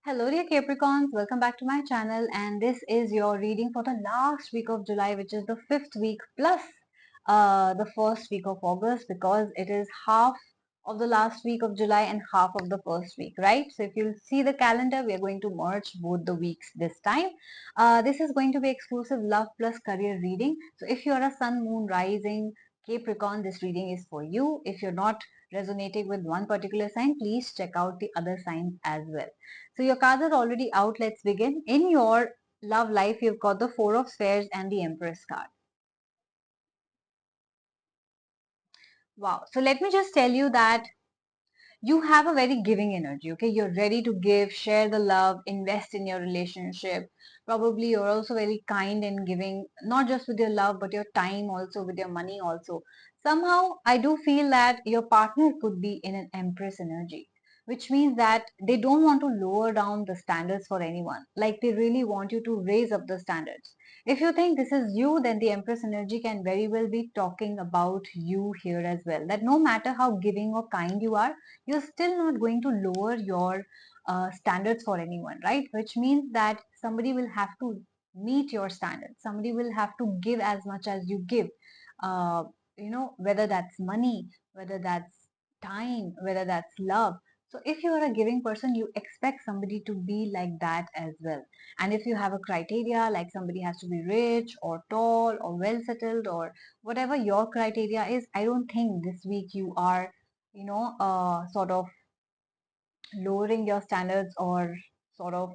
Hello dear Capricorns, welcome back to my channel, and this is your reading for the last week of July, which is the fifth week plus the first week of August, because it is half of the last week of July and half of the first week, right? So if you'll see the calendar, we are going to merge both the weeks this time. This is going to be exclusive love plus career reading. So if you're a sun, moon, rising Capricorn, this reading is for you. If you're not resonating with one particular sign, please check out the other signs as well. So your cards are already out. Let's begin. In your love life, you've got the Four of Spades and the Empress card. Wow. So let me just tell you that you have a very giving energy. Okay. You're ready to give, share the love, invest in your relationship. Probably you're also very kind and giving, not just with your love, but your time also, with your money also. Somehow, I do feel that your partner could be in an Empress energy, which means that they don't want to lower down the standards for anyone. Like they really want you to raise up the standards. If you think this is you, then the Empress energy can very well be talking about you here as well. That no matter how giving or kind you are, you're still not going to lower your standards for anyone, right? Which means that somebody will have to meet your standards. Somebody will have to give as much as you give. Uh, whether that's money, whether that's time, whether that's love. So if you are a giving person, you expect somebody to be like that as well. And if you have a criteria, like somebody has to be rich or tall or well settled or whatever your criteria is, I don't think this week you are sort of lowering your standards or sort of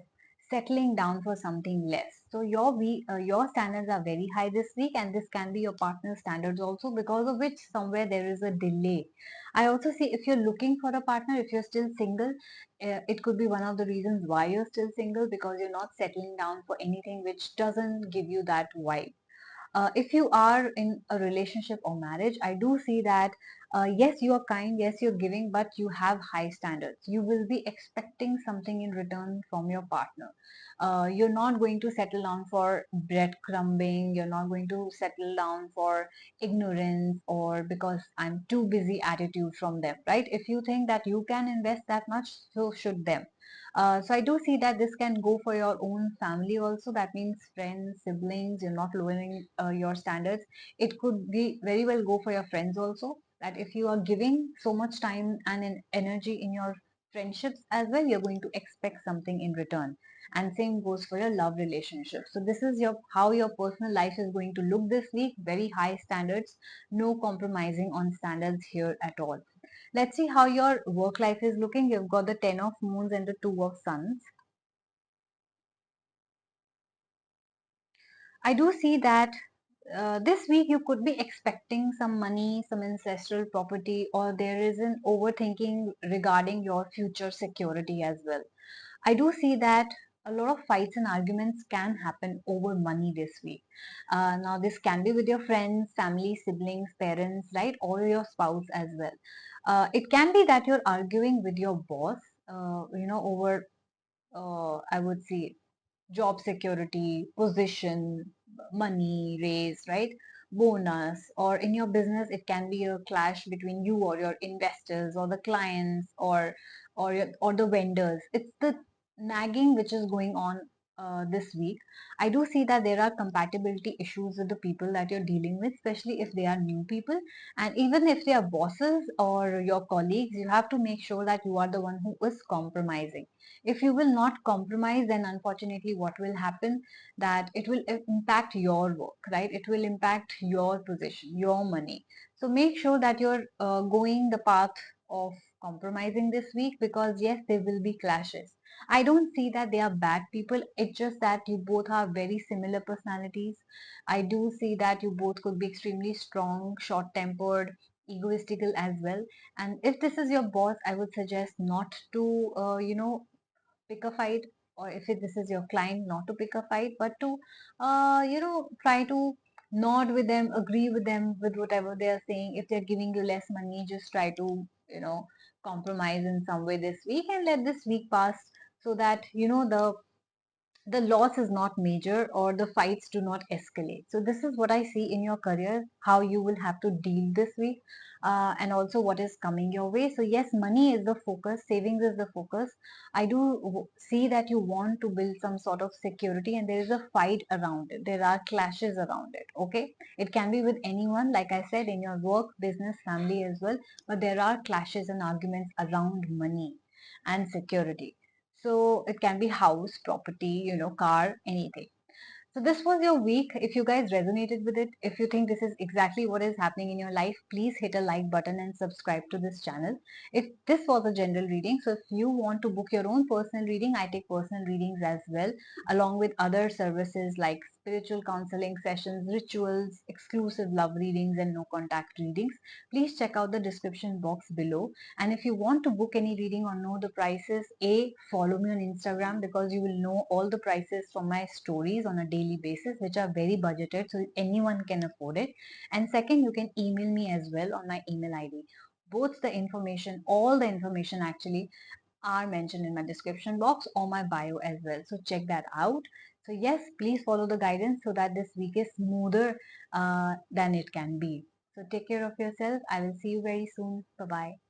settling down for something less. So your standards are very high this week, and this can be your partner's standards also, because of which somewhere there is a delay. I also see if you're looking for a partner, if you're still single, it could be one of the reasons why you're still single, because you're not settling down for anything which doesn't give you that vibe. If you are in a relationship or marriage, I do see that yes, you are kind, yes, you're giving, but you have high standards. You will be expecting something in return from your partner. You're not going to settle down for breadcrumbing. You're not going to settle down for ignorance or because I'm too busy attitude from them, right? If you think that you can invest that much, so should them. So I do see that this can go for your own family also. That means friends, siblings. You're not lowering your standards. It could be very well go for your friends also. That if you are giving so much time and energy in your friendships as well, you're going to expect something in return. And same goes for your love relationship. So this is your how your personal life is going to look this week. Very high standards, no compromising on standards here at all. Let's see how your work life is looking. You've got the 10 of moons and the 2 of suns. I do see that this week you could be expecting some money, some ancestral property, or there is an overthinking regarding your future security as well. I do see that a lot of fights and arguments can happen over money this week. Now, this can be with your friends, family, siblings, parents, right, or your spouse as well. It can be that you're arguing with your boss, over, I would say, job security, position, money, raise, right? Bonus, or in your business, it can be a clash between you or your investors or the clients or the vendors. It's the nagging which is going on this week. I do see that there are compatibility issues with the people that you're dealing with, especially if they are new people, and even if they are bosses or your colleagues. You have to make sure that you are the one who is compromising. If you will not compromise, then unfortunately what will happen, that it will impact your work, right? It will impact your position, your money. So make sure that you're going the path of compromising this week, because yes, there will be clashes. I don't see that they are bad people. It's just that you both have very similar personalities. I do see that you both could be extremely strong, short tempered, egoistical as well. And if this is your boss, I would suggest not to pick a fight, or if this is your client, not to pick a fight, but to try to nod with them, agree with them with whatever they are saying. If they're giving you less money, just try to compromise in some way this week and let this week pass, so that the the loss is not major or the fights do not escalate. So this is what I see in your career, how you will have to deal this week, and also what is coming your way. So yes, money is the focus, savings is the focus. I do see that you want to build some sort of security, and there is a fight around it, there are clashes around it. Okay, it can be with anyone, like I said, in your work, business, family as well, but there are clashes and arguments around money and security. So it can be house, property, car, anything. So this was your week. If you guys resonated with it, if you think this is exactly what is happening in your life, please hit a like button and subscribe to this channel. If this was a general reading, so if you want to book your own personal reading, I take personal readings as well, along with other services like spiritual counseling sessions, rituals, exclusive love readings, and no contact readings. Please check out the description box below. And if you want to book any reading or know the prices, follow me on Instagram, because you will know all the prices from my stories on a daily basis, which are very budgeted, so anyone can afford it. And second, you can email me as well on my email ID. Both the information, all the information actually, are mentioned in my description box or my bio as well. So check that out. So yes, please follow the guidance so that this week is smoother than it can be. So take care of yourself. I will see you very soon. Bye bye.